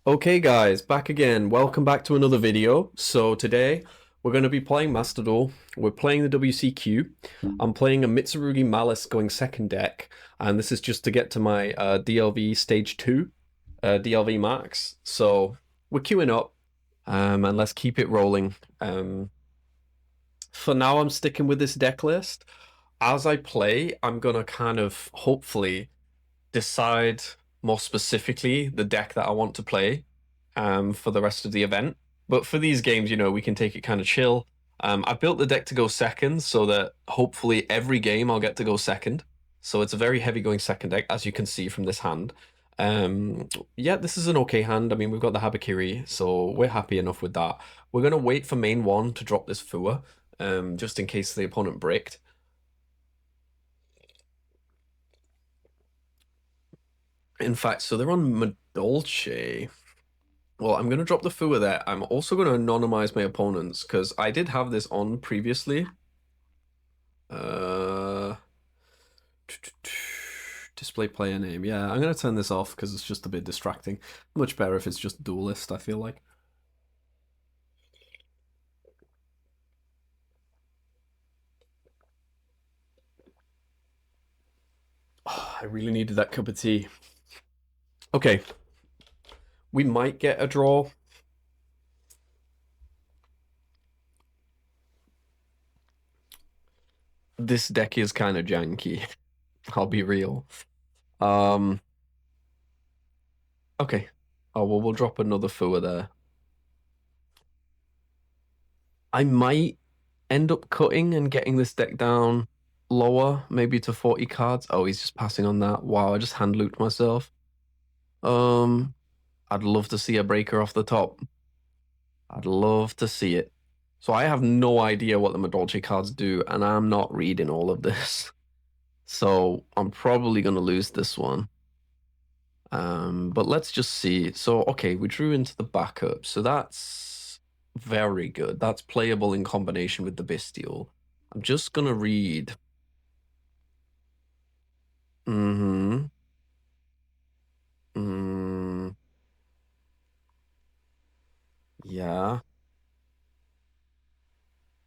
Okay guys, back again. Welcome back to another video. So today we're going to be playing Master Duel. We're playing the WCQ. I'm playing a Mitsurugi Maliss going second deck, and this is just to get to my DLV stage 2, DLV max. So we're queuing up, and let's keep it rolling. For now I'm sticking with this deck list. As I play, I'm going to kind of hopefully decide more specifically the deck that I want to play for the rest of the event. But for these games, we can take it kind of chill. I built the deck to go second so that hopefully every game I'll get to go second. So it's a very heavy going second deck, as you can see from this hand. Yeah, this is an okay hand. I mean, we've got the Habakiri, so we're happy enough with that. We're going to wait for main one to drop this Fua, just in case the opponent bricked. In fact, so they're on Madolche. Well, I'm going to drop the Fua there. I'm also going to anonymize my opponents because I did have this on previously. Display player name. Yeah, I'm going to turn this off because it's just a bit distracting. Much better if it's just duelist, I feel like. Oh, I really needed that cup of tea. Okay. We might get a draw. This deck is kind of janky. I'll be real. Okay. Oh, well, we'll drop another Fua there. I might end up cutting and getting this deck down lower, maybe to 40 cards. Oh, he's just passing on that. Wow, I just hand looped myself. I'd love to see a breaker off the top. I'd love to see it. So I have no idea what the Madolche cards do, and I'm not reading all of this. So I'm probably going to lose this one. But let's just see. So, okay, we drew into the backup. So that's very good. That's playable in combination with the Bestial. I'm just going to read. Mm-hmm. Yeah.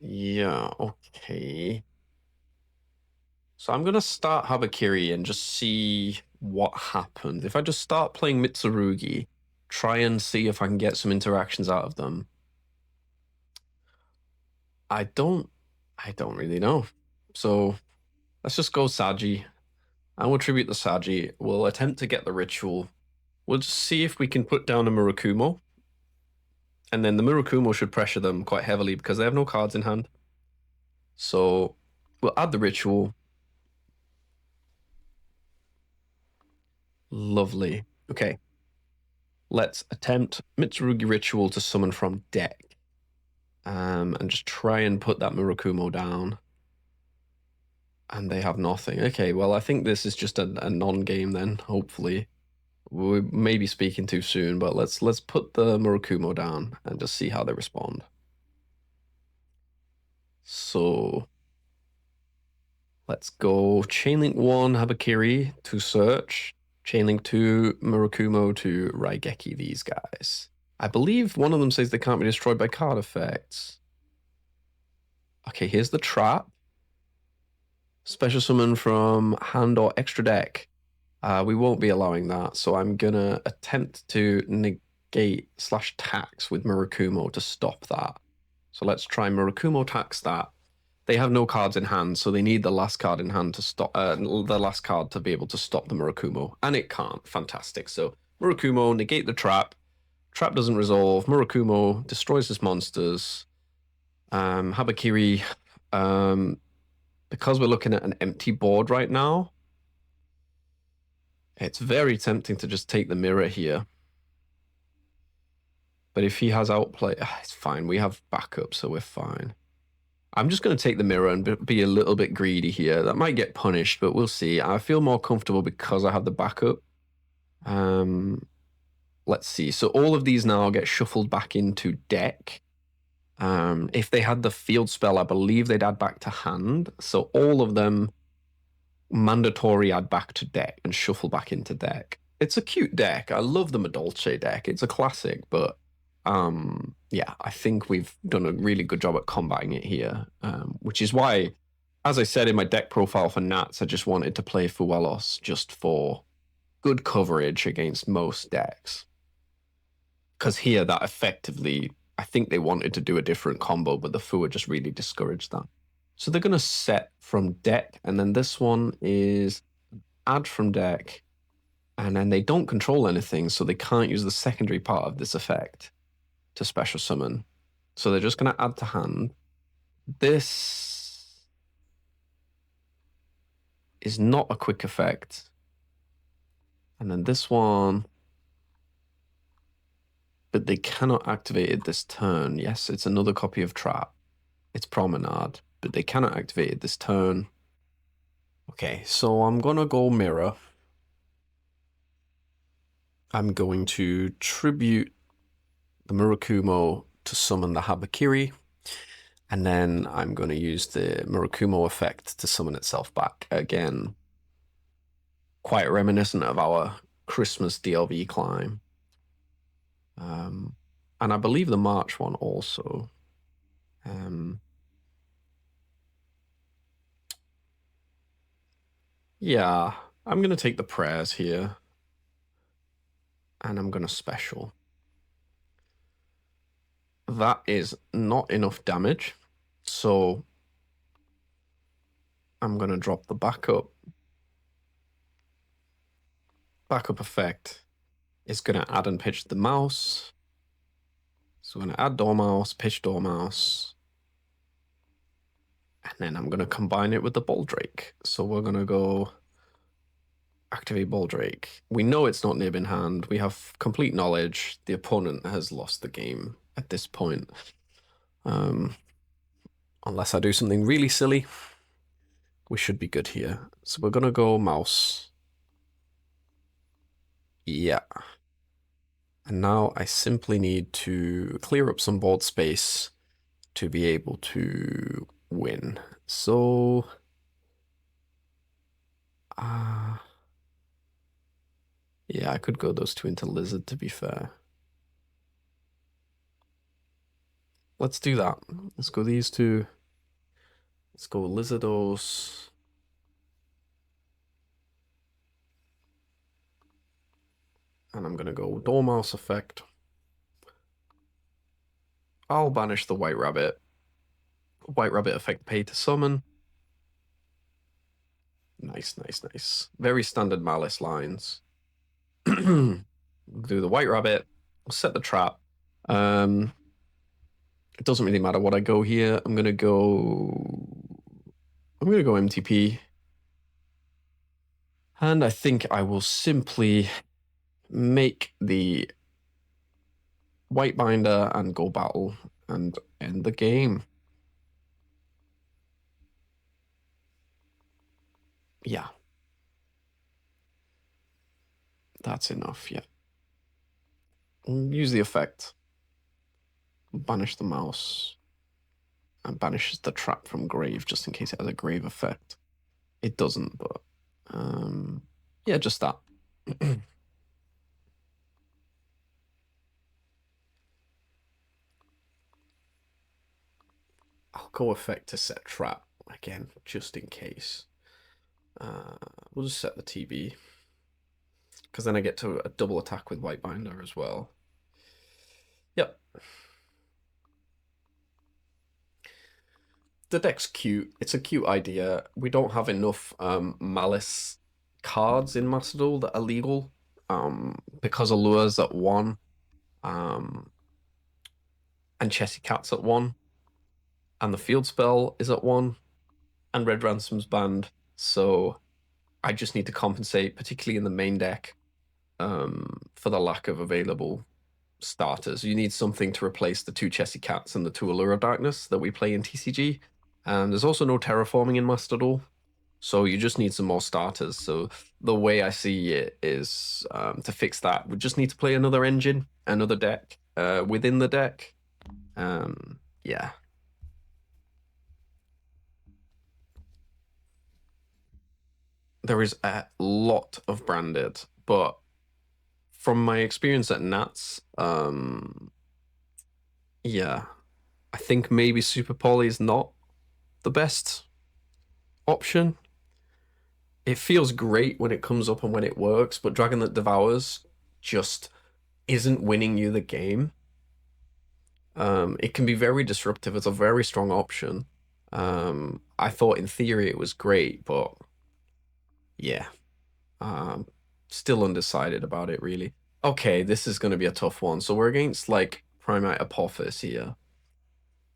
Yeah, okay. So I'm gonna start Habakiri and just see what happens. If I just start playing Mitsurugi, try and see if I can get some interactions out of them. I don't really know. So let's just go Saji. I will tribute the Saji. We'll attempt to get the ritual. We'll just see if we can put down a Murakumo. And then the Murakumo should pressure them quite heavily because they have no cards in hand. So we'll add the ritual. Lovely. Okay. Let's attempt Mitsurugi Ritual to summon from deck. And just try and put that Murakumo down. And they have nothing. Okay, well, I think this is just a non-game then, hopefully. We may be speaking too soon, but let's put the Murakumo down and just see how they respond. So let's go Chainlink 1, Habakiri to search. Chainlink 2, Murakumo to Raigeki these guys. I believe one of them says they can't be destroyed by card effects. Okay, here's the trap. Special summon from hand or extra deck. We won't be allowing that, so I'm gonna attempt to negate / tax with Murakumo to stop that. So let's try Murakumo tax that. They have no cards in hand, so they need the last card in hand to stop the last card to be able to stop the Murakumo, and it can't. Fantastic. So Murakumo, negate the trap. Trap doesn't resolve. Murakumo destroys his monsters. Habakiri, because we're looking at an empty board right now, it's very tempting to just take the mirror here. But if he has outplay, it's fine. We have backup, so we're fine. I'm just going to take the mirror and be a little bit greedy here. That might get punished, but we'll see. I feel more comfortable because I have the backup. Let's see. So all of these now get shuffled back into deck. If they had the field spell, I believe they'd add back to hand. So all of them mandatory add back to deck and shuffle back into deck. it's a cute deck. I love the Madolce deck. It's a classic, but yeah, I think we've done a really good job at combating it here, which is why, as I said in my deck profile for Nats, I just wanted to play Fuelos just for good coverage against most decks. Because here, that effectively, I think they wanted to do a different combo, but the Fua just really discouraged that. So they're going to set from deck, and then this one is add from deck, and then they don't control anything, so they can't use the secondary part of this effect to special summon. So they're just going to add to hand. This is not a quick effect. And then this one, but they cannot activate it this turn. Yes, it's another copy of Trap. It's Promenade, but they cannot activate it this turn. Okay, so I'm going to go Mirror. I'm going to tribute the Murakumo to summon the Habakiri. And then I'm going to use the Murakumo effect to summon itself back. Again, quite reminiscent of our Christmas DLV climb. And I believe the March one also. Yeah, I'm going to take the prayers here. And I'm going to special. That is not enough damage. So I'm going to drop the backup. Backup effect is going to add and pitch the mouse. So I'm going to add Dormouse, pitch Dormouse. And then I'm going to combine it with the Baldrake. So we're going to go activate Baldrake. We know it's not nib in hand. We have complete knowledge. The opponent has lost the game at this point. Unless I do something really silly, we should be good here. So we're going to go mouse. Yeah. And now I simply need to clear up some board space to be able to win. So yeah, I could go those two into Lizard, to be fair. Let's do that. Let's go these two. Let's go Lizardos. And I'm going to go Dormouse effect. I'll banish the White Rabbit. White Rabbit effect pay to summon. Nice, nice, nice. Very standard Maliss lines. Do the White Rabbit. Set the trap. It doesn't really matter what I go here. I'm gonna go MTP. And I think I will simply make the White Binder and go battle and end the game. Yeah. That's enough, yeah. Use the effect. Banish the mouse. And banishes the trap from grave just in case it has a grave effect. It doesn't, but yeah, just that. I'll go effect to set trap again, just in case. We'll just set the TB. Because then I get to a double attack with White Binder as well. Yep. The deck's cute. It's a cute idea. We don't have enough Maliss cards in Master Duel that are legal. Because Allure's at 1. And Chessy Cat's at 1. And the Field Spell is at 1. And Red Ransom's banned. So I just need to compensate, particularly in the main deck, for the lack of available starters. You need something to replace the 2 Chessy Cats and the 2 Allure of Darkness that we play in TCG. And there's also no terraforming in Master Duel. So you just need some more starters. So the way I see it is to fix that, we just need to play another engine, another deck within the deck. Yeah. There is a lot of branded, but from my experience at Nats, yeah, I think maybe Super Poly is not the best option. It feels great when it comes up and when it works, but Dragon that Devours just isn't winning you the game. It can be very disruptive. It's a very strong option. I thought in theory it was great, but yeah, still undecided about it really. Okay, this is going to be a tough one. So we're against like Primate Apophis here.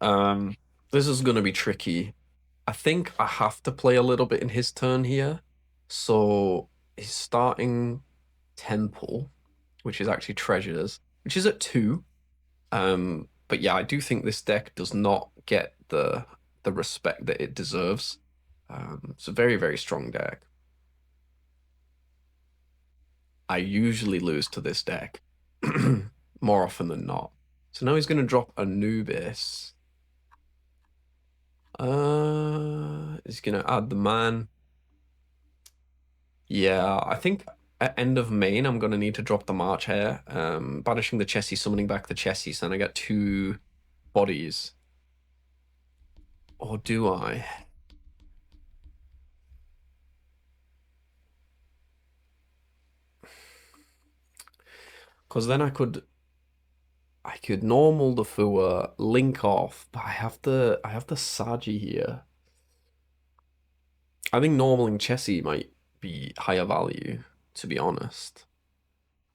This is going to be tricky. I think I have to play a little bit in his turn here. So he's starting Temple, which is actually Treasures, which is at 2. But yeah, I do think this deck does not get the respect that it deserves. It's a very, very strong deck. I usually lose to this deck more often than not. So now he's going to drop Anubis. He's going to add the man. Yeah, I think at end of main, I'm going to need to drop the March Hare, banishing the Chessie, summoning back the Chessie, so then I get 2 bodies. Or do I? Because then I could normal the Fua, link off, but I have the Saji here. I think normaling Chessie might be higher value, to be honest.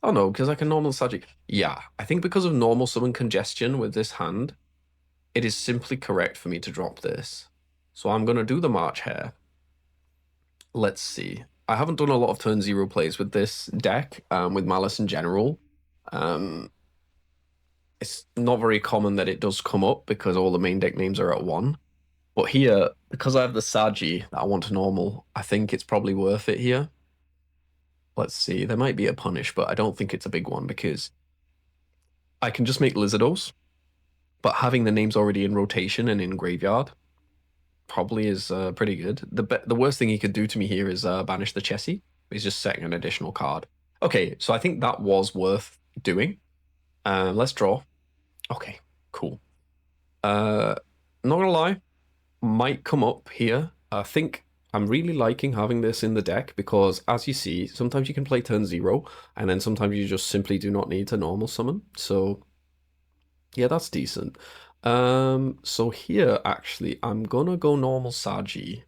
Oh no, because I can normal Saji. Yeah, I think because of normal summon congestion with this hand, it is simply correct for me to drop this. So I'm going to do the March Hare. Let's see. I haven't done a lot of turn 0 plays with this deck, with Maliss in general. It's not very common that it does come up because all the main deck names are at 1. But here, because I have the Saji that I want to normal, I think it's probably worth it here. Let's see. There might be a punish, but I don't think it's a big one because I can just make Lizardos. But having the names already in rotation and in graveyard probably is pretty good. The worst thing he could do to me here is banish the Chessie. He's just setting an additional card. Okay, so I think that was worth doing. Let's draw. Okay, cool. Not gonna lie, might come up here. I think I'm really liking having this in the deck because, as you see, sometimes you can play turn 0, and then sometimes you just simply do not need to normal summon. So, yeah, that's decent. So here, actually, I'm gonna go normal Saji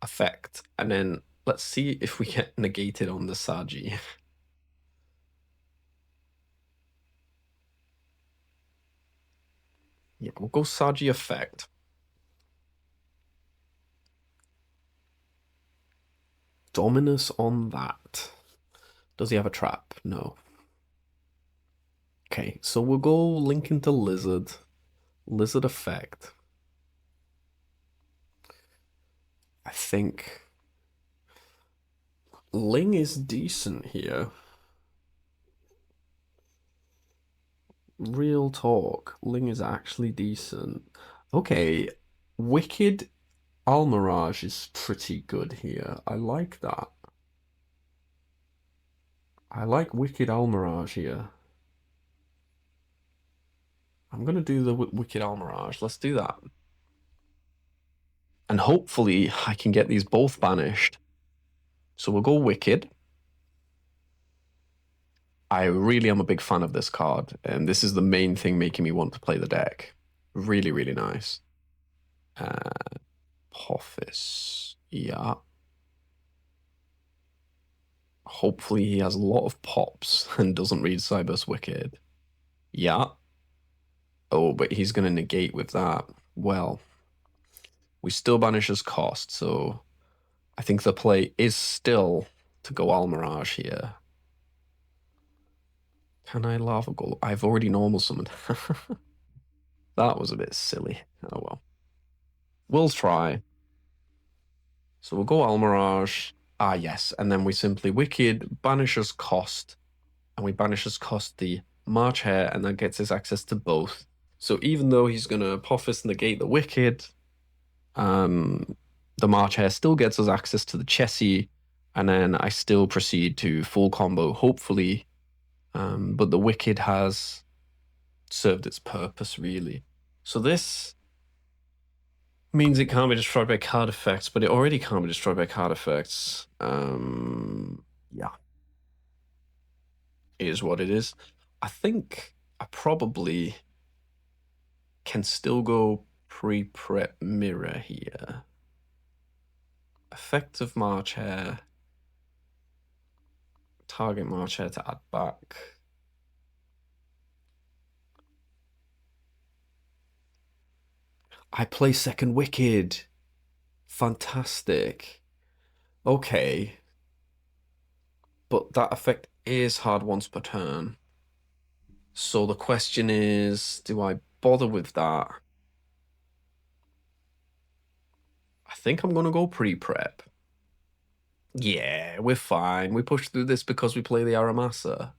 effect, and then let's see if we get negated on the Saji. Yeah, we'll go Saji effect. Dominus on that. Does he have a trap? No. Okay, so we'll go link into Lizard. Lizard effect. I think Ling is decent here. Real talk. Ling is actually decent. Okay, Wicked Almirage is pretty good here. I like that. I like Wicked Almirage here. I'm going to do the Wicked Almirage. Let's do that. And hopefully I can get these both banished. So we'll go Wicked. I really am a big fan of this card, and this is the main thing making me want to play the deck. Really, really nice. Apophis. Yeah. Hopefully he has a lot of pops and doesn't read Cyber's Wicked. Yeah. Oh, but he's going to negate with that. Well, we still banish his cost, so I think the play is still to go Almirage here. Can I Lava Golem? I've already normal summoned. That was a bit silly. Oh well. We'll try. So we'll go Almirage. Ah, yes. And then we simply Wicked, banishes cost, and we banishes cost the March Hare, and that gets us access to both. So even though he's going to Apophis negate the Wicked, the March Hare still gets us access to the Chessie, and then I still proceed to full combo, hopefully But the Wicked has served its purpose, really. So this means it can't be destroyed by card effects, but it already can't be destroyed by card effects. Yeah. It is what it is. I think I probably can still go pre-prep mirror here. Effective March Hare. Target March Hare to add back. I play second Wicked. Fantastic. Okay. But that effect is hard once per turn. So the question is, do I bother with that? I think I'm going to go pre-prep. Yeah, we're fine. We push through this because we play the Aramasa.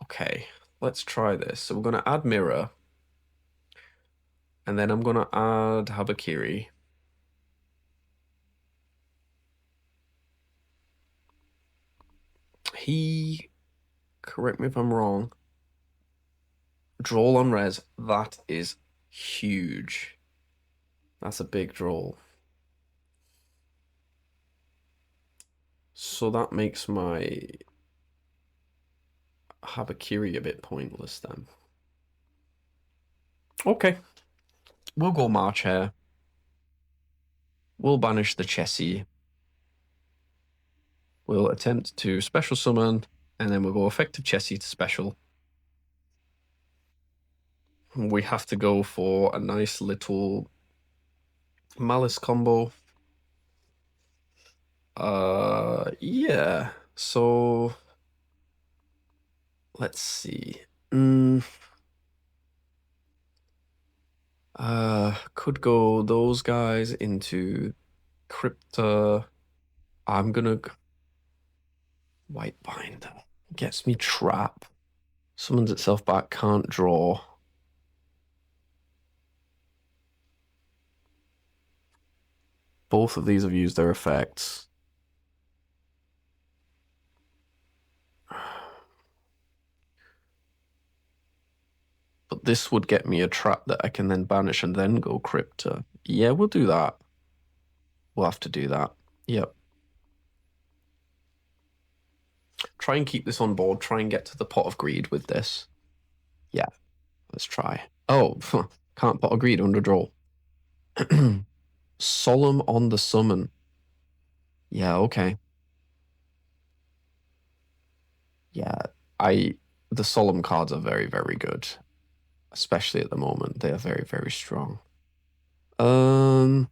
Okay, let's try this. So we're going to add Mirror. And then I'm going to add Habakiri. He, correct me if I'm wrong, draw on res, that is huge. That's a big draw. So that makes my Habakiri a bit pointless then. Okay. We'll go March Hare. We'll banish the Chessie. We'll attempt to special summon, and then we'll go effective Chessie to special. We have to go for a nice little Maliss combo. Yeah. So let's see. Could go those guys into Crypta. I'm gonna White Binder. Gets me Trap. Summons itself back, can't draw. Both of these have used their effects. But this would get me a trap that I can then banish and then go Crypta. Yeah, we'll do that. We'll have to do that. Yep. Try and keep this on board. Try and get to the Pot of Greed with this. Yeah, let's try. Oh, can't Pot of Greed under draw. Solemn on the summon. Yeah, okay. Yeah, the Solemn cards are very, very good. Especially at the moment. They are very, very strong. Hmm.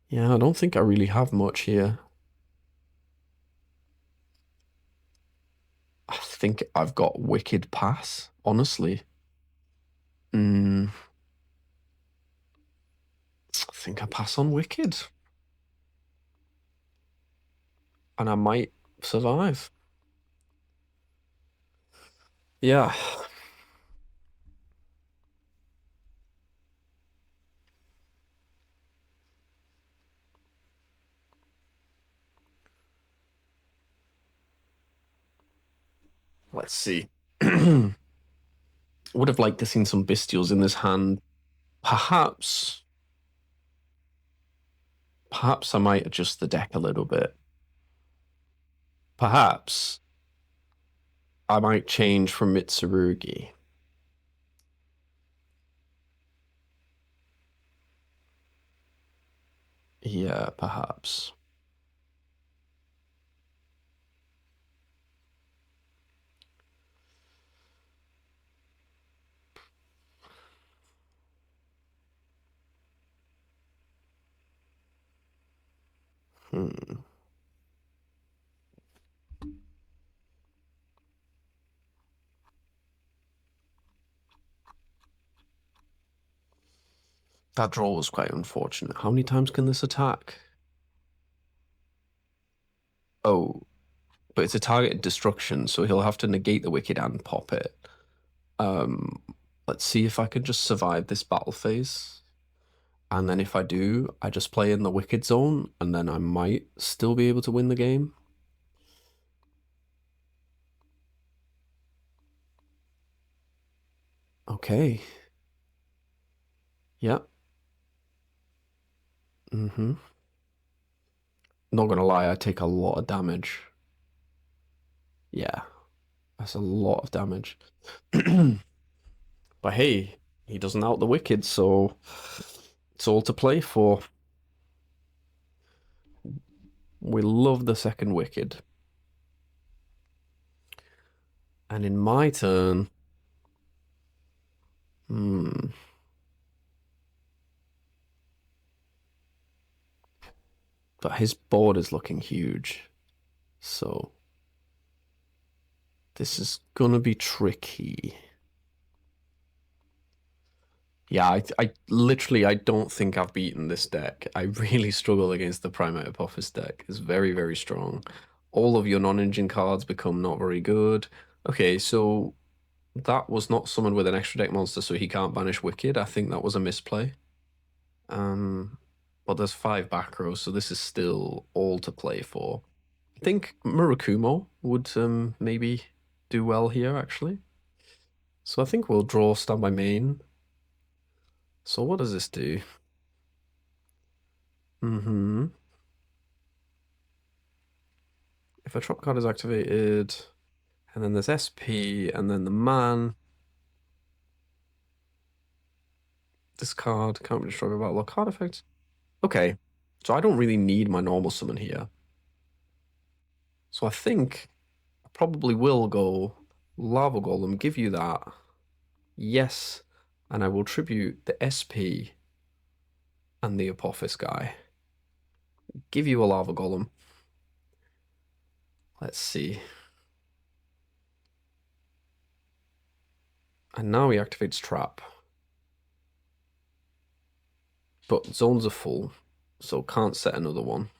Yeah, I don't think I really have much here. I think I've got Wicked Pass, honestly. I think I pass on Wicked. And I might survive. Yeah. Let's see. Would have liked to seen some Bestials in this hand. Perhaps I might adjust the deck a little bit. Perhaps I might change from Mitsurugi. Yeah, perhaps. That draw was quite unfortunate. How many times can this attack? Oh, but it's a targeted destruction, so he'll have to negate the wicked and pop it. Um, let's see if I can just survive this battle phase. And then if I do, I just play in the wicked zone, and then I might still be able to win the game. Okay. Yep. Mm-hmm. Not gonna lie, I take a lot of damage. Yeah, that's a lot of damage. But hey, he doesn't out the wicked, so it's all to play for. We love the second wicked. And in my turn, but his board is looking huge. So this is gonna be tricky. Yeah, I literally, I don't think I've beaten this deck. I really struggle against the Primate Apophis deck. It's very, very strong. All of your non-engine cards become not very good. Okay, so that was not summoned with an extra deck monster, so he can't banish Wicked. I think that was a misplay. But there's 5 back rows, so this is still all to play for. I think Murakumo would maybe do well here, actually. So I think we'll draw standby main. So what does this do? If a trap card is activated, and then there's SP, and then the man. This card can't be destroyed by battle or card effect. Okay, so I don't really need my normal summon here. So I think I probably will go Lava Golem, give you that. Yes, and I will tribute the SP and the Apophis guy. Give you a Lava Golem. Let's see. And now he activates Trap. But zones are full, so can't set another one.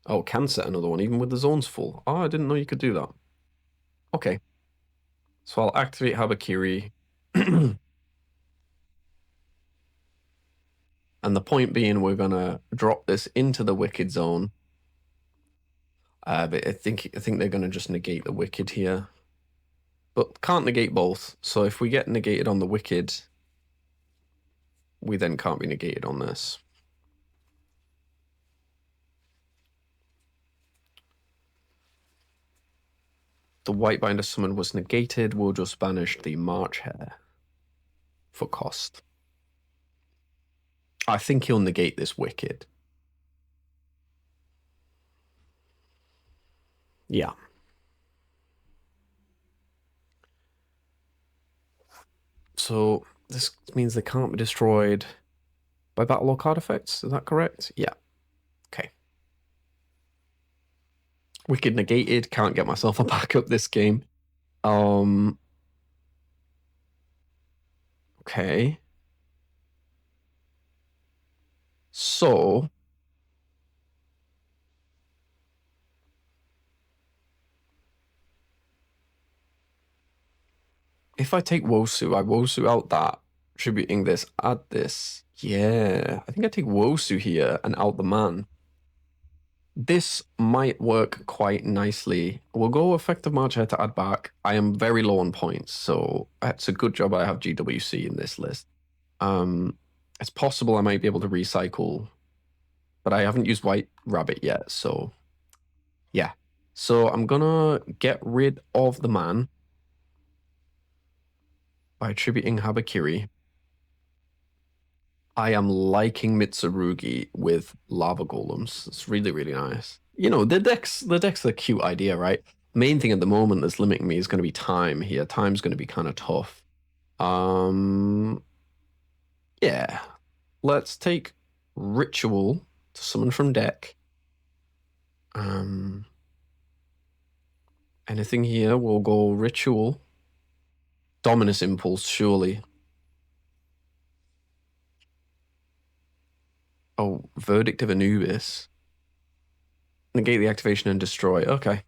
Oh, can set another one even with the zones full. Oh, I didn't know you could do that. Okay. So I'll activate Habakiri. And the point being, we're gonna drop this into the Wicked zone. But I think they're gonna just negate the Wicked here. But can't negate both. So if we get negated on the Wicked, we then can't be negated on this. The Whitebinder summon was negated. We'll just banish the March Hare for cost. I think he'll negate this Wicked. Yeah. So this means they can't be destroyed by battle or card effects. Is that correct? Yeah. Okay. Wicked negated. Can't get myself a backup this game. Okay. So if I take Wosu, I Wosu out that, tributing this, add this. Yeah, I think I take Wosu here and out the man. This might work quite nicely. We'll go effective March here to add back. I am very low on points, so it's a good job I have GWC in this list. It's possible I might be able to recycle, but I haven't used White Rabbit yet, so yeah. So I'm gonna get rid of the man by attributing Habakiri. I am liking Mitsurugi with lava golems. It's really, really nice. You know, the deck's a cute idea, right? Main thing at the moment that's limiting me is going to be time here. Time's going to be kind of tough. Yeah. Let's take Ritual to summon from deck. Anything here, we'll go Ritual. Dominus Impulse, surely. Oh, Verdict of Anubis. Negate the activation and destroy. Okay.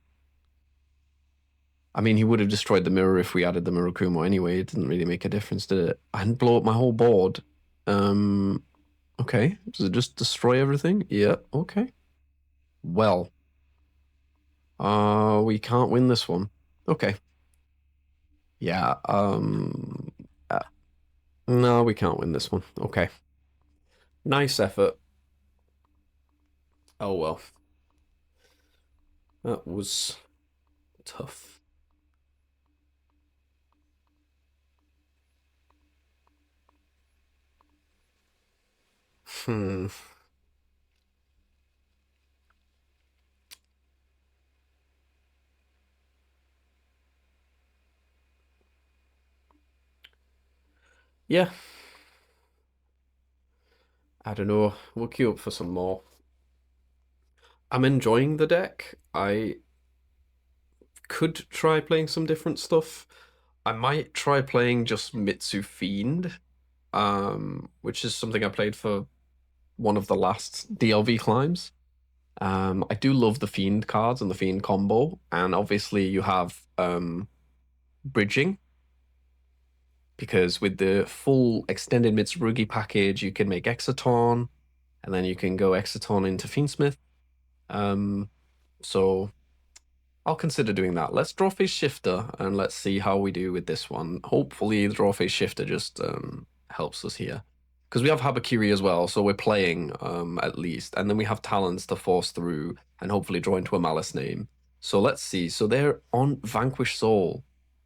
I mean, he would have destroyed the mirror if we added the Murakumo anyway. It didn't really make a difference, did it? I didn't blow up my whole board. Okay. Does it just destroy everything? Yeah, okay. Well. We can't win this one. Okay. Yeah, no, we can't win this one. Okay. Nice effort. Oh well. That was tough. Hmm. Yeah. I don't know. We'll queue up for some more. I'm enjoying the deck. I could try playing some different stuff. I might try playing just Mitsu Fiend, which is something I played for one of the last DLV climbs. I do love the Fiend cards and the Fiend combo, and obviously you have bridging, because with the full extended Mitsurugi package, you can make Exaton, and then you can go Exaton into Fiendsmith. So I'll consider doing that. Let's draw face shifter and let's see how we do with this one. Hopefully the draw face shifter just helps us here. Because we have Habakiri as well, so we're playing at least. And then we have talents to force through and hopefully draw into a Maliss name. So let's see. So they're on Vanquish Soul.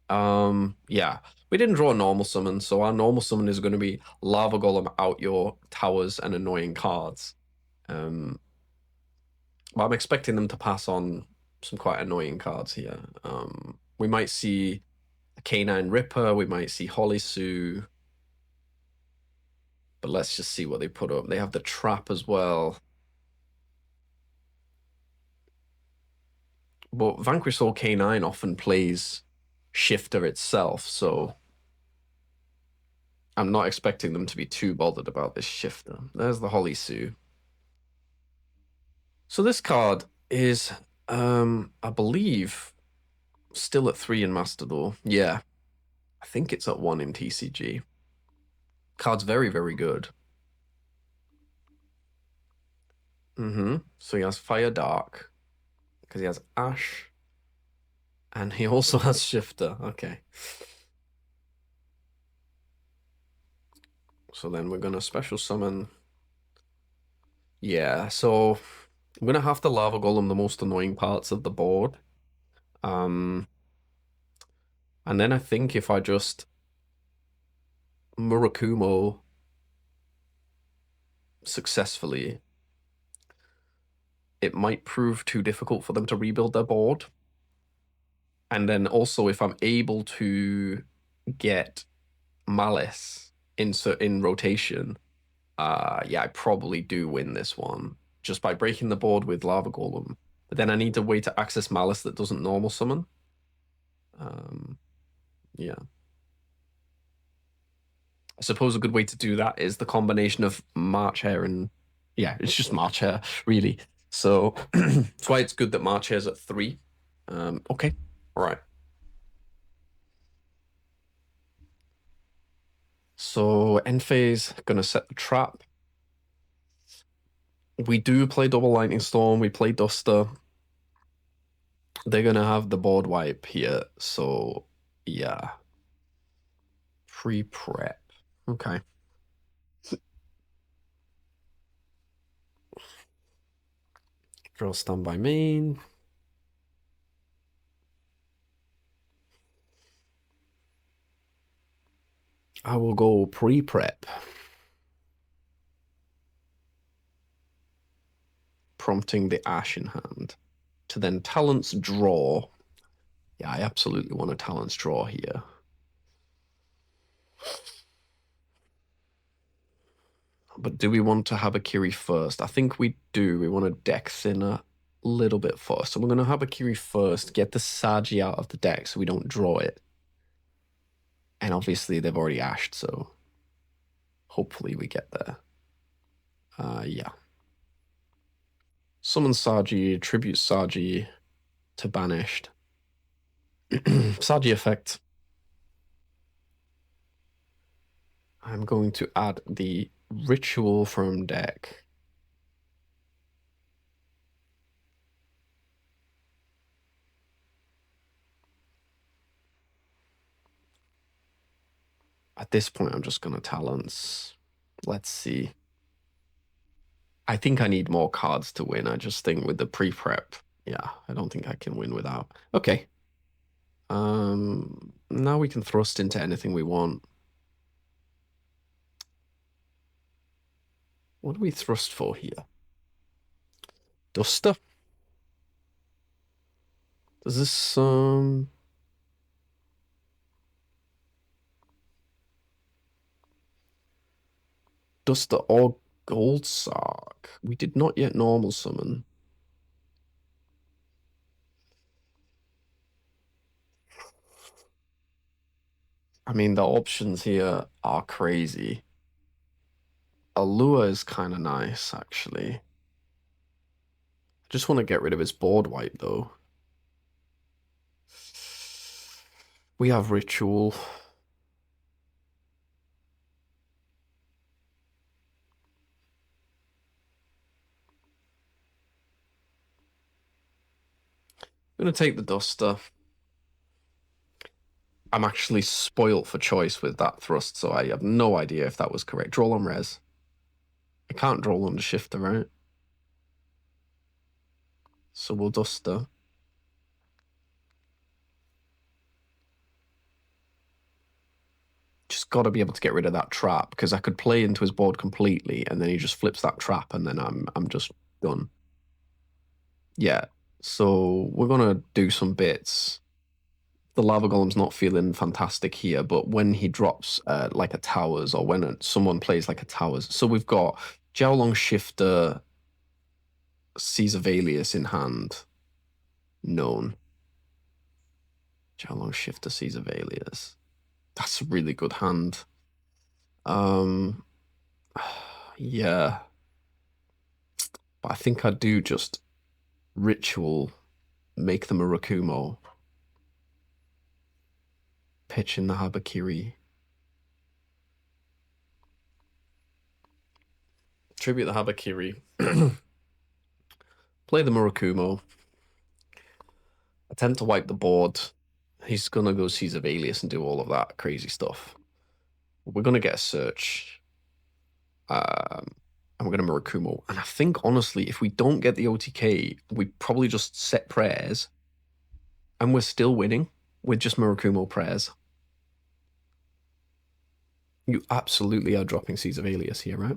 Yeah. We didn't draw a normal summon, so our normal summon is going to be Lava Golem out your towers and annoying cards. But I'm expecting them to pass on some quite annoying cards here. We might see a Canine Ripper, we might see Holly Sue. But let's just see what they put up. They have the Trap as well. But Vanquish Soul K9 often plays Shifter itself, so I'm not expecting them to be too bothered about this Shifter. There's the Holly Sue. So this card is, I believe, still at 3 in Master Duel. Yeah. I think it's at 1 in TCG. Card's very, very good. So he has Fire Dark, because he has Ash, and he also has Shifter. Okay. So then we're going to special summon. Yeah, so I'm going to have to Lava Golem the most annoying parts of the board. And then I think if I just Murakumo successfully, it might prove too difficult for them to rebuild their board. And then also if I'm able to get Maliss in rotation, yeah, I probably do win this one just by breaking the board with Lava Golem. But then I need a way to access Maliss that doesn't normal summon. Yeah. I suppose a good way to do that is the combination of March Hare and, yeah, it's just March Hare, really. So that's why it's good that March Hare's at 3. Okay, all right. So end phase, gonna set the trap. We do play double Lightning Storm, we play Duster. They're gonna have the board wipe here, so yeah. Pre-prep. Okay. Draw standby main. I will go pre-prep. Prompting the Ash in hand. To then Talents draw. Yeah, I absolutely want a Talents draw here. But do we want to have a Kiri first? I think we do. We want to deck thin a little bit first. So we're going to have a Kiri first, get the Saji out of the deck so we don't draw it. And obviously they've already ashed, so hopefully we get there. Yeah. Summon Saji, tribute Saji to banished. Saji effect. I'm going to add the ritual from deck. At this point, I'm just going to talents. Let's see. I think I need more cards to win. I just think with the pre-prep, yeah, I don't think I can win without. Okay. Now we can thrust into anything we want. What do we thrust for here? Duster? Does this, Duster or Gold Sark? We did not yet normal summon. I mean, the options here are crazy. Allure is kind of nice, actually. I just want to get rid of his board wipe, though. We have Ritual. I'm going to take the Duster. I'm actually spoilt for choice with that thrust, so I have no idea if that was correct. Draw on res. I can't draw under shifter, right? So we'll Duster. Just got to be able to get rid of that trap, because I could play into his board completely, and then he just flips that trap, and then I'm just done. Yeah, so we're going to do some bits. The Lava Golem's not feeling fantastic here, but when he drops like a Towers, or when someone plays like a Towers. So we've got Jiaolong Shifter, Caesar Valius in hand. Known. Jiaolong Shifter, Caesar Valius. That's a really good hand. Yeah. But I think I do just Ritual, make them a Rakumo. Pitch in the Habakiri. Tribute the Habakiri. Play the Murakumo. Attempt to wipe the board. He's going to go Caesar Valius and do all of that crazy stuff. We're going to get a search. And we're going to Murakumo. And I think, honestly, if we don't get the OTK, we probably just set prayers. And we're still winning with just Murakumo prayers. You absolutely are dropping Caesar Valius here, right?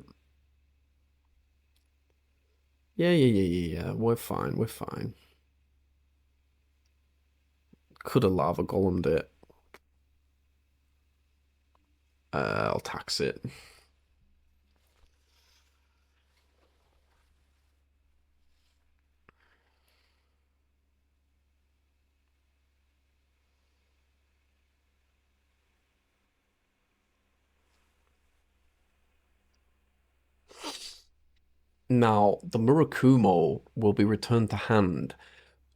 Yeah. We're fine. We're fine. Could have Lava Golemed it. I'll tax it. Now, the Murakumo will be returned to hand,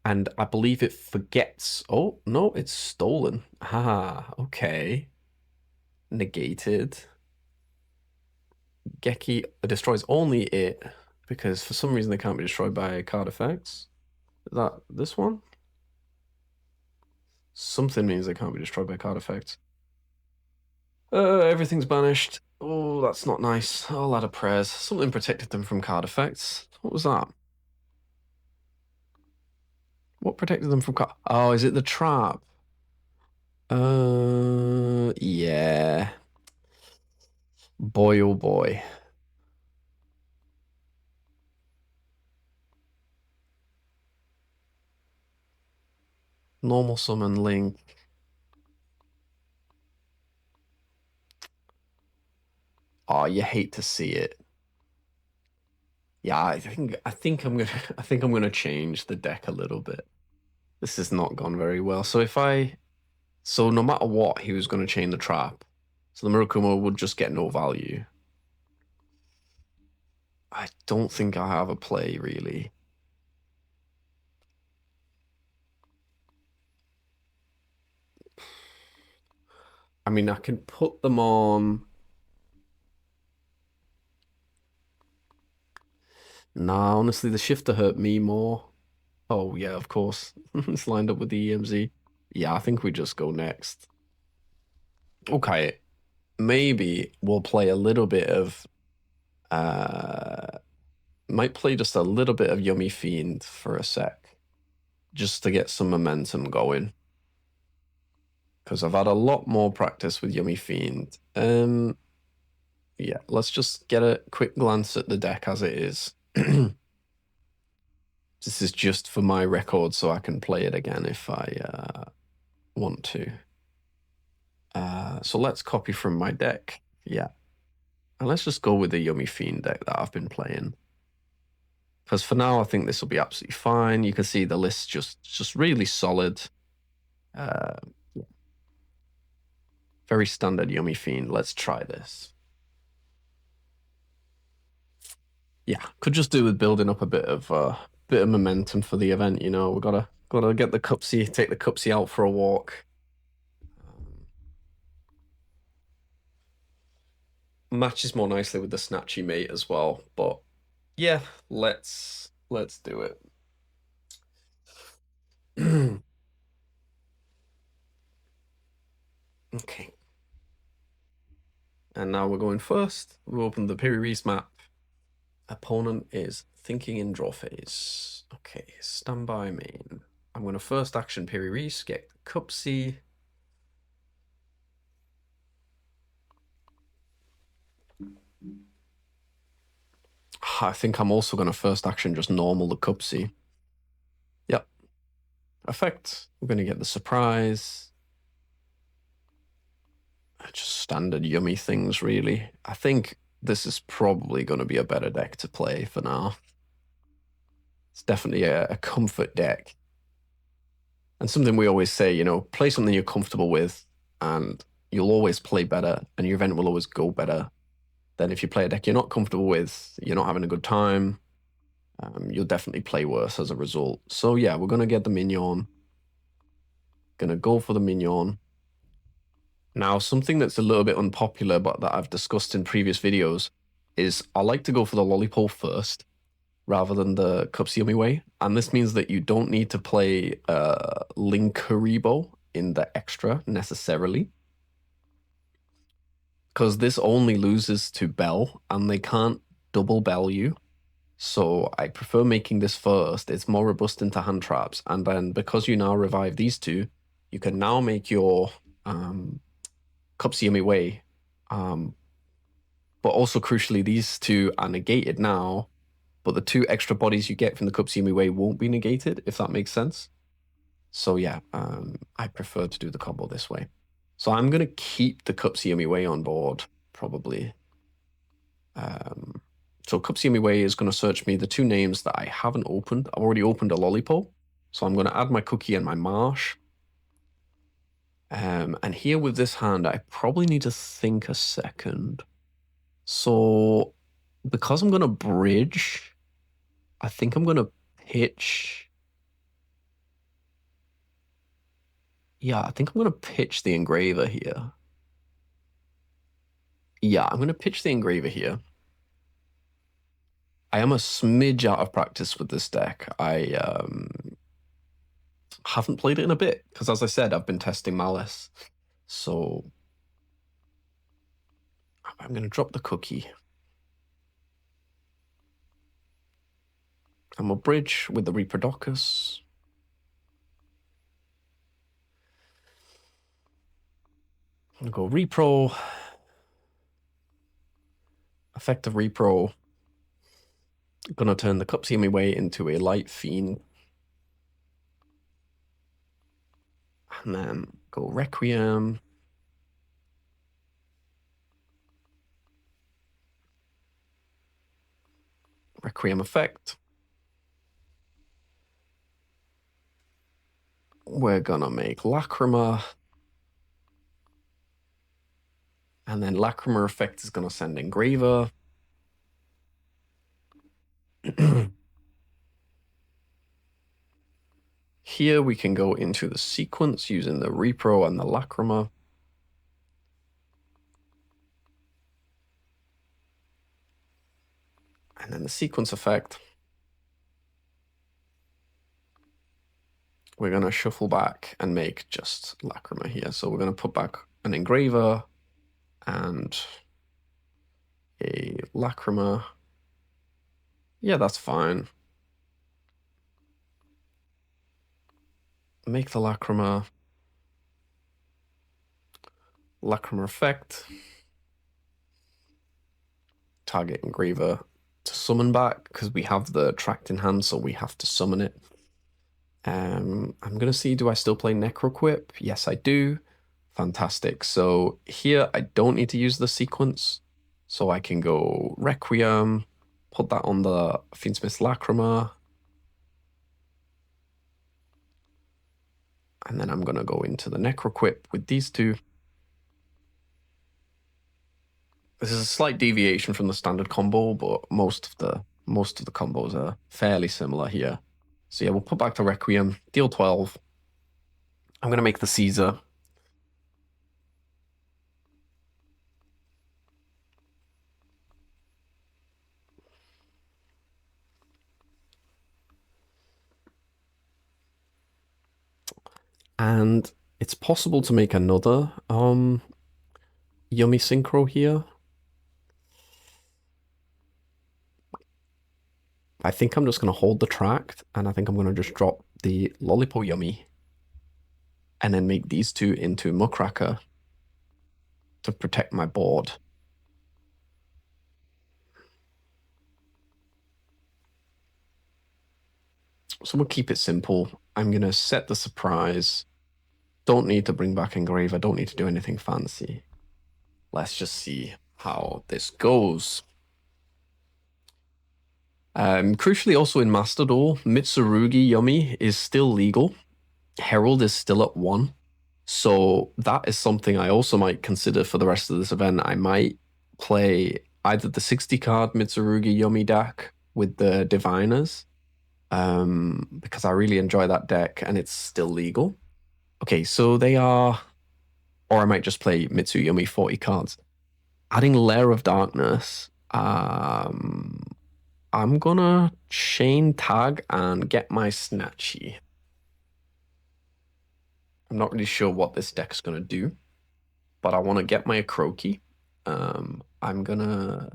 and I believe it forgets. Oh, no, it's stolen. Ah, okay. Negated. Geki destroys only it, because for some reason they can't be destroyed by card effects. Is that this one? Something means they can't be destroyed by card effects. Everything's banished. Oh, that's not nice. I'll add a prayers. Something protected them from card effects. What was that? What protected them from card? Oh, is it the trap? Yeah. Boy, oh boy. Normal summon link. Oh, you hate to see it. Yeah, I think I'm gonna change the deck a little bit. This has not gone very well. So no matter what, he was gonna chain the trap. So the Murakumo would just get no value. I don't think I have a play really. I mean, I can put them on. Nah, honestly, the shifter hurt me more. Oh, yeah, of course. It's lined up with the EMZ. Yeah, I think we just go next. Okay, maybe we'll play a little bit of might play just a little bit of Yummy Fiend for a sec. Just to get some momentum going. Because I've had a lot more practice with Yummy Fiend. Yeah, let's just get a quick glance at the deck as it is. This is just for my record so I can play it again if I want to. So let's copy from my deck. Yeah. And let's just go with the Yummy Fiend deck that I've been playing. Because for now, I think this will be absolutely fine. You can see the list just really solid. Yeah. Very standard Yummy Fiend. Let's try this. Yeah, could just do with building up a bit of momentum for the event. You know, we gotta get the Cupsy, take the Cupsy out for a walk. Matches more nicely with the Snatchy mate as well, but yeah, let's do it. Okay. And now we're going first. We open the Piri-Reis map. Opponent is thinking in draw phase. Okay, standby main. I'm going to first action Piri-Reis, get Cupsy. I think I'm also going to first action just normal the Cupsy. Yep. Effect. We're going to get the surprise. Just standard Yummy things, really. I think this is probably going to be a better deck to play for now. It's definitely a comfort deck. And something we always say, you know, play something you're comfortable with and you'll always play better and your event will always go better than if you play a deck you're not comfortable with, you're not having a good time, you'll definitely play worse as a result. So yeah, we're going to get the Mignon. Going to go for the Mignon. Now, something that's a little bit unpopular, but that I've discussed in previous videos, is I like to go for the Lollipop first, rather than the Cupsy Yummy way. And this means that you don't need to play Linkuribo in the extra, necessarily. Because this only loses to Bell, and they can't double Bell you. So I prefer making this first. It's more robust into hand traps. And then because you now revive these two, you can now make your Cupsy Yummy way. But also crucially, these two are negated now, but the two extra bodies you get from the Cupsy Yummy way won't be negated, if that makes sense. So yeah, I prefer to do the combo this way. So I'm going to keep the Cupsy Yummy way on board, probably. So Cupsy Yummy way is going to search me the two names that I haven't opened. I've already opened a Lollipop, so I'm going to add my Cookie and my Marsh. And here with this hand, I probably need to think a second. So because I'm going to bridge, I think I'm going to pitch. Yeah, I think I'm going to pitch the Engraver here. Yeah, I'm going to pitch the Engraver here. I am a smidge out of practice with this deck. I haven't played it in a bit because, as I said, I've been testing Maliss. So I'm going to drop the Cookie. And we'll bridge with the Reaperdocus. I'm going to go Repro. Effective Repro. I'm going to turn the Cupsy Yummy way into a Light Fiend. And then go Requiem. Requiem effect. We're gonna make Lacrima. And then Lacrima effect is gonna send Engraver. Here we can go into the sequence using the Repro and the Lacrima. And then the sequence effect. We're going to shuffle back and make just Lacrima here. So we're going to put back an Engraver and a Lacrima. Yeah, that's fine. Make the Lacrima effect. Target Engraver to summon back because we have the tracked in hand, so we have to summon it. I'm going to see, do I still play Necroquip? Yes, I do. Fantastic. So here I don't need to use the sequence. So I can go Requiem, put that on the Fiendsmith Lacrima. And then I'm going to go into the Necroquip with these two. This is a slight deviation from the standard combo, but most of the combos are fairly similar here. So yeah, we'll put back the Requiem, deal 12. I'm going to make the Caesar. And it's possible to make another Yummy Synchro here. I think I'm just going to hold the tracked, and I think I'm going to just drop the Lollipop Yummy and then make these two into Muckracker to protect my board. So we'll keep it simple. I'm going to set the surprise. Don't need to bring back Engraver. Don't need to do anything fancy. Let's just see how this goes. Crucially, also in Master Duel, Mitsurugi Yummy is still legal. Herald is still at 1. So that is something I also might consider for the rest of this event. I might play either the 60 card Mitsurugi Yummy deck with the Diviners, because I really enjoy that deck and it's still legal. Okay, so they are, or I might just play Mitsu Yummy 40 cards. Adding Lair of Darkness, I'm gonna chain tag and get my Snatchy. I'm not really sure what this deck's gonna do, but I want to get my Croaky. I'm gonna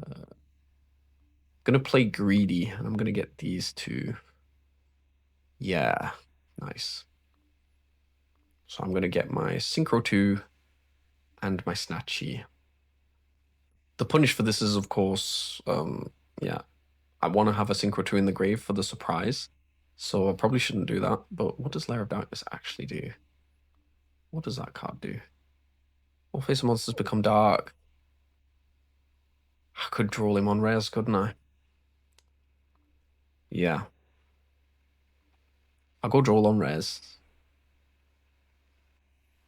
play Greedy, and I'm gonna get these two. Yeah, nice. So I'm gonna get my Synchro 2 and my Snatchy. The punish for this is, of course, yeah, I want to have a Synchro 2 in the grave for the surprise, so I probably shouldn't do that. But what does Lair of Darkness actually do? What does that card do? All face of monsters become dark. I could draw him on res, couldn't I? Yeah. I'll go draw on res.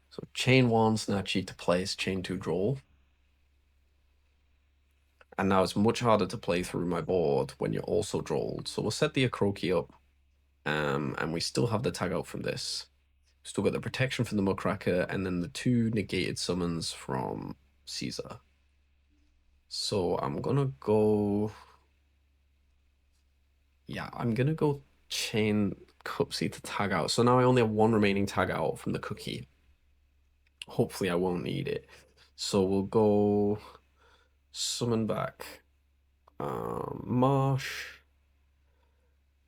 So chain 1, Snatchy to place, chain 2, draw. And now it's much harder to play through my board when you're also drawled. So we'll set the Akroki up, and we still have the tag out from this. Still got the protection from the Muckracker, and then the 2 negated summons from Caesar. So I'm gonna go... Yeah, I'm gonna go chain Cupsy to tag out. So now I only have 1 remaining tag out from the cookie. Hopefully I won't need it. So we'll go summon back Marsh.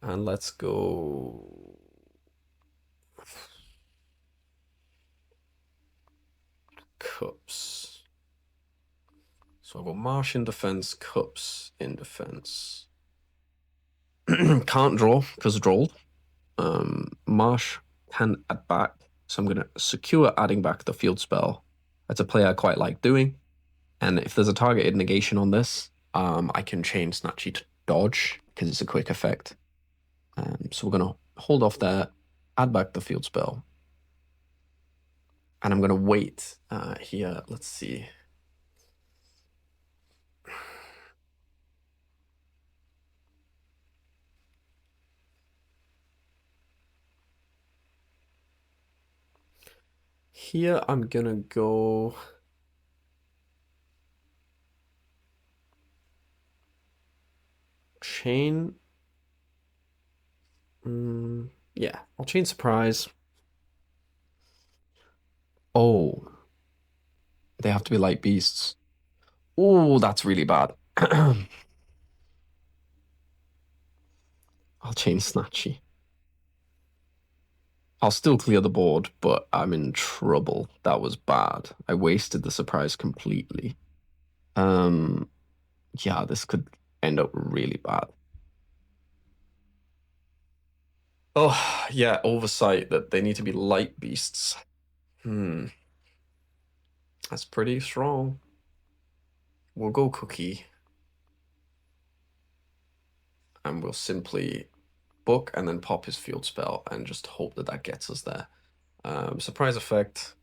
And let's go Cups. So I'll go Marsh in defense, Cups in defense. Can't draw because drawled. Marsh can add back. So I'm going to secure adding back the field spell. That's a play I quite like doing. And if there's a targeted negation on this, I can chain Snatchy to dodge because it's a quick effect. So we're going to hold off there, add back the field spell. And I'm going to wait here. Let's see. Here I'm going to go... chain. Yeah, I'll chain surprise. Oh, they have to be light beasts. Oh, that's really bad. I'll chain Snatchy. I'll still clear the board, but I'm in trouble. That was bad. I wasted the surprise completely. Yeah, this could end up really bad. Oh, yeah, oversight that they need to be light beasts. That's pretty strong. We'll go Cookie. And we'll simply book and then pop his field spell and just hope that that gets us there. Surprise effect.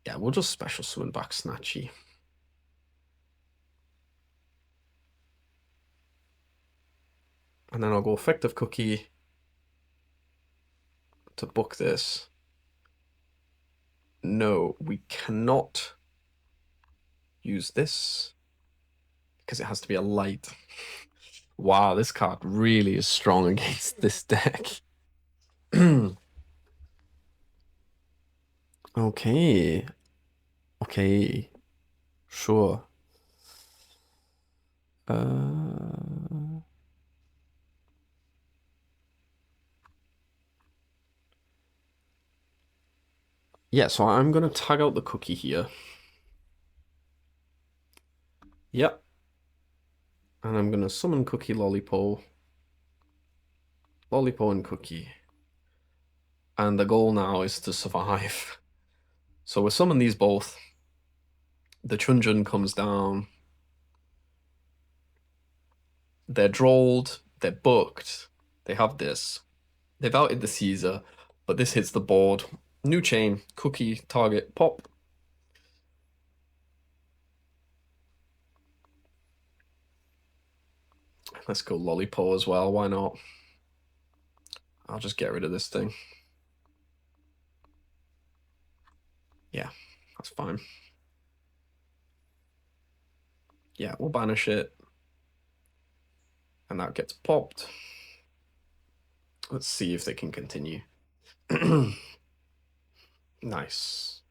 Yeah, we'll just special summon back Snatchy. And then I'll go effective Cookie to book this. No, we cannot use this because it has to be a light. Wow, this card really is strong against this deck. Okay. Okay. Sure. Yeah, so I'm gonna tag out the Cookie here. Yep. And I'm gonna summon Cookie Lollipo. Lollipo and Cookie. And the goal now is to survive. So we summon these both. The Chunjun comes down. They're drolled. They're booked. They have this. They've outed the Caesar, but this hits the board. New chain, Cookie, target, pop. Let's go Lollipo as well. Why not? I'll just get rid of this thing. Yeah, that's fine. Yeah, we'll banish it. And that gets popped. Let's see if they can continue. Nice.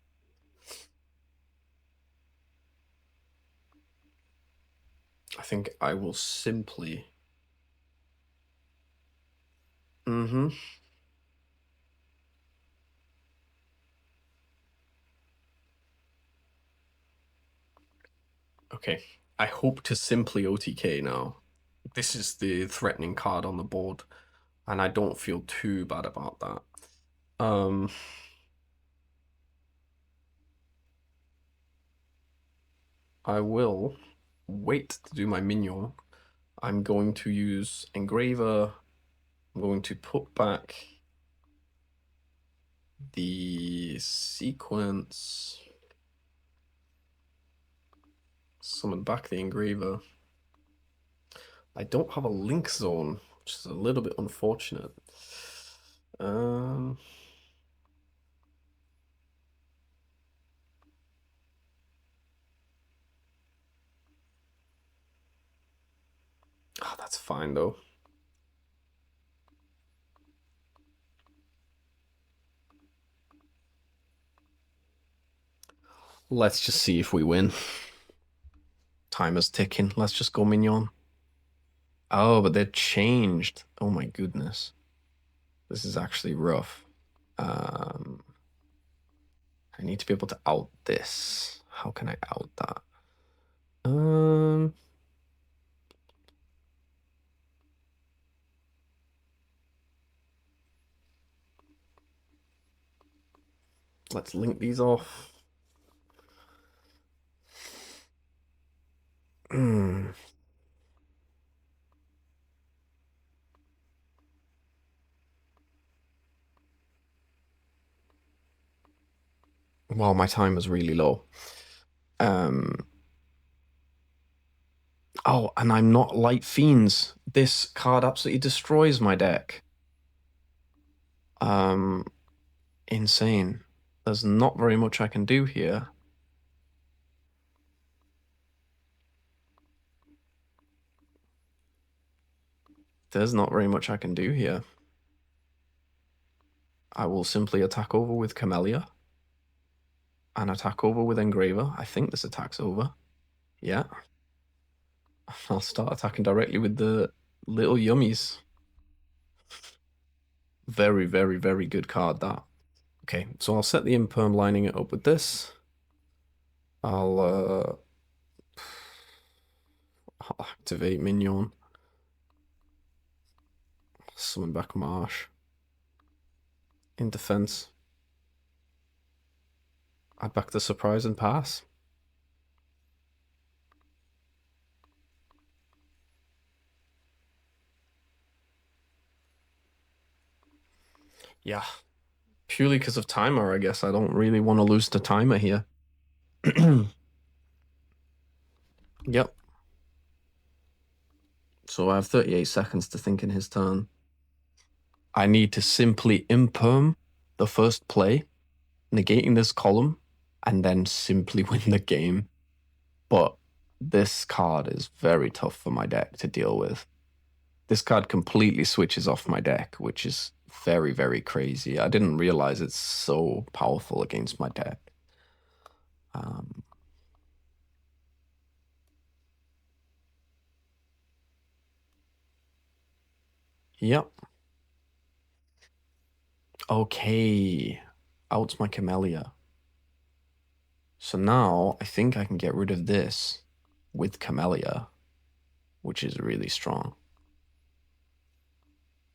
I think I will simply... Okay, I hope to simply OTK now. This is the threatening card on the board, and I don't feel too bad about that. I will wait to do my minion. I'm going to use Engraver. I'm going to put back the sequence. Summon back the Engraver. I don't have a link zone, which is a little bit unfortunate. Oh, that's fine though. Let's just see if we win. Time is ticking. Let's just go minion. Oh, but they're changed. Oh my goodness. This is actually rough. I need to be able to out this. How can I out that? Let's link these off. Well, my time is really low. Oh, and I'm not Light Fiends. This card absolutely destroys my deck. Insane. There's not very much I can do here. There's not very much I can do here. I will simply attack over with Camellia. And attack over with Engraver. I think this attack's over. Yeah. I'll start attacking directly with the little yummies. Very, very, very good card, that. Okay, so I'll set the Imperm, lining it up with this. I'll activate Mignon. Summon back Marsh. In defense. I back the surprise and pass. Yeah. Purely because of timer, I guess. I don't really want to lose the timer here. Yep. So I have 38 seconds to think in his turn. I need to simply Imperm the first play, negating this column, and then simply win the game. But this card is very tough for my deck to deal with. This card completely switches off my deck, which is very, very crazy. I didn't realize it's so powerful against my deck. Yep. Okay. Out's my Camellia. So now I think I can get rid of this with Camellia, which is really strong.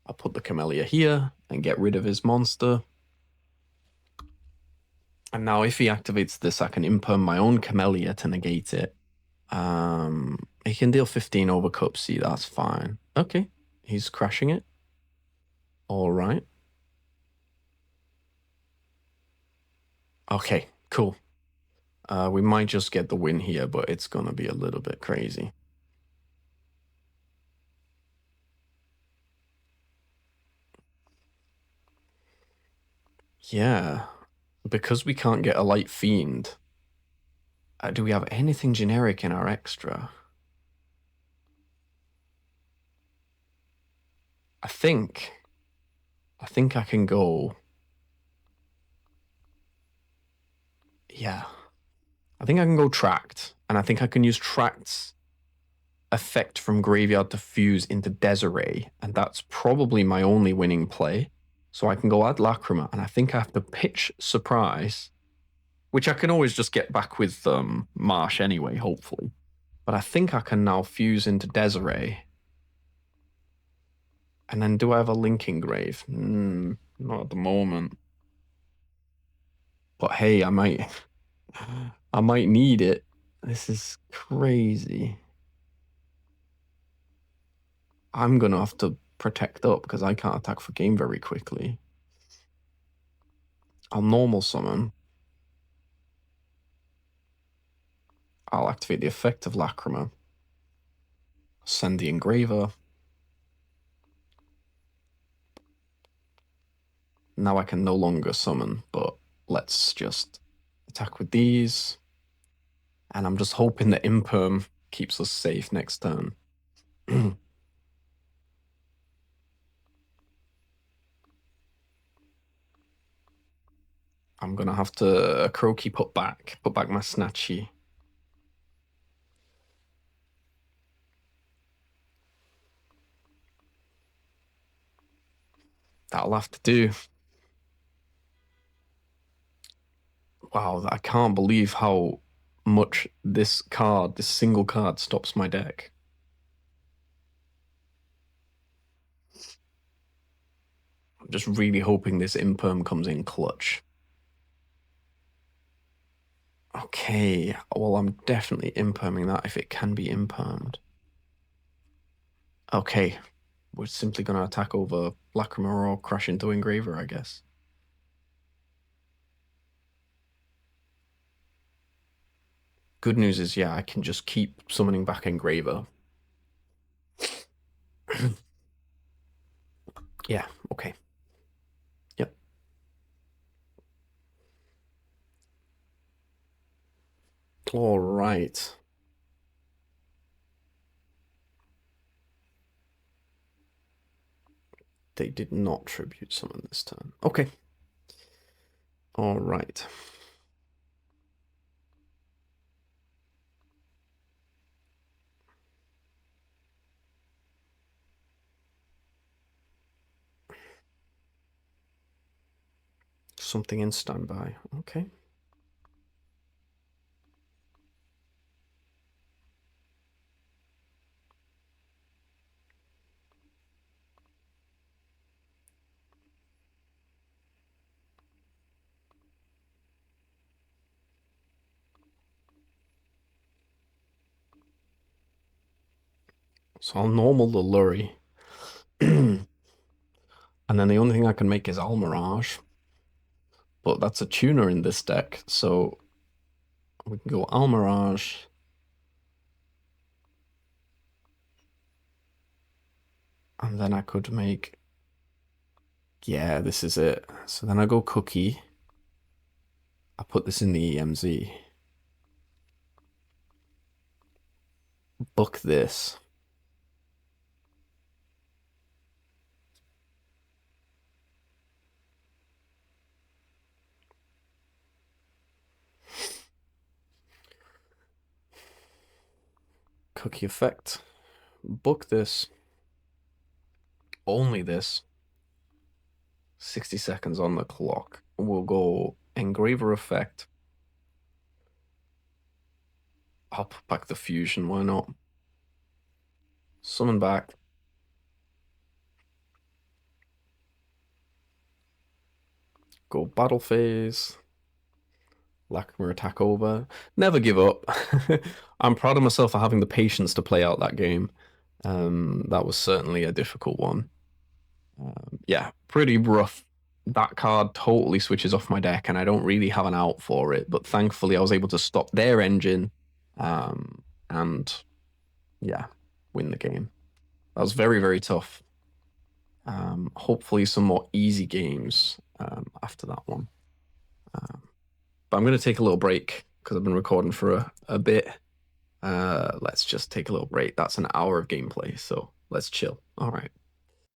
I'll put the Camellia here and get rid of his monster. And now if he activates this, I can Imperm my own Camellia to negate it. He can deal 15 over Cup C, that's fine. Okay, he's crashing it. All right. Okay, cool. We might just get the win here, but it's gonna be a little bit crazy. Yeah, because we can't get a Light Fiend. Do we have anything generic in our extra? I think I can go. Yeah. I think I can go Tract, and I think I can use Tract's effect from Graveyard to fuse into Desiree, and that's probably my only winning play. So I can go add Lacrima, and I think I have to pitch Surprise, which I can always just get back with Marsh anyway, hopefully. But I think I can now fuse into Desiree. And then do I have a Linking Grave? Not at the moment. But hey, I might need it. This is crazy. I'm gonna have to protect up because I can't attack for game very quickly. I'll normal summon. I'll activate the effect of Lacrima. Send the Engraver. Now I can no longer summon, but let's just attack with these. And I'm just hoping that Imperm keeps us safe next turn. I'm gonna have to Croaky put back my Snatchy. That'll have to do. Wow, I can't believe how much this single card stops my deck. I'm just really hoping this Imperm comes in clutch. Okay, well, I'm definitely Imperming that if it can be Impermed. Okay, we're simply going to attack over Lacrima or crash into Engraver, I guess. Good news is, yeah, I can just keep summoning back Engraver. Yeah, okay. Yep. All right. They did not tribute summon this turn. Okay. All right. Something in standby. Okay. So I'll normal the Lurry. And then the only thing I can make is Almirage. But that's a tuner in this deck, so we can go Almirage. And then I could make... Yeah, this is it. So then I go Cookie. I put this in the EMZ. Book this. Cookie effect. Book this. Only this. 60 seconds on the clock. We'll go Engraver effect. I'll put back the fusion, why not? Summon back. Go battle phase. Lacrimar attack over. Never give up. I'm proud of myself for having the patience to play out that game. That was certainly a difficult one. Yeah, pretty rough. That card totally switches off my deck, and I don't really have an out for it. But thankfully, I was able to stop their engine, and yeah, win the game. That was very, very tough. Hopefully, some more easy games after that one. But I'm going to take a little break because I've been recording for a bit. Let's just take a little break. That's an hour of gameplay, so let's chill. All right.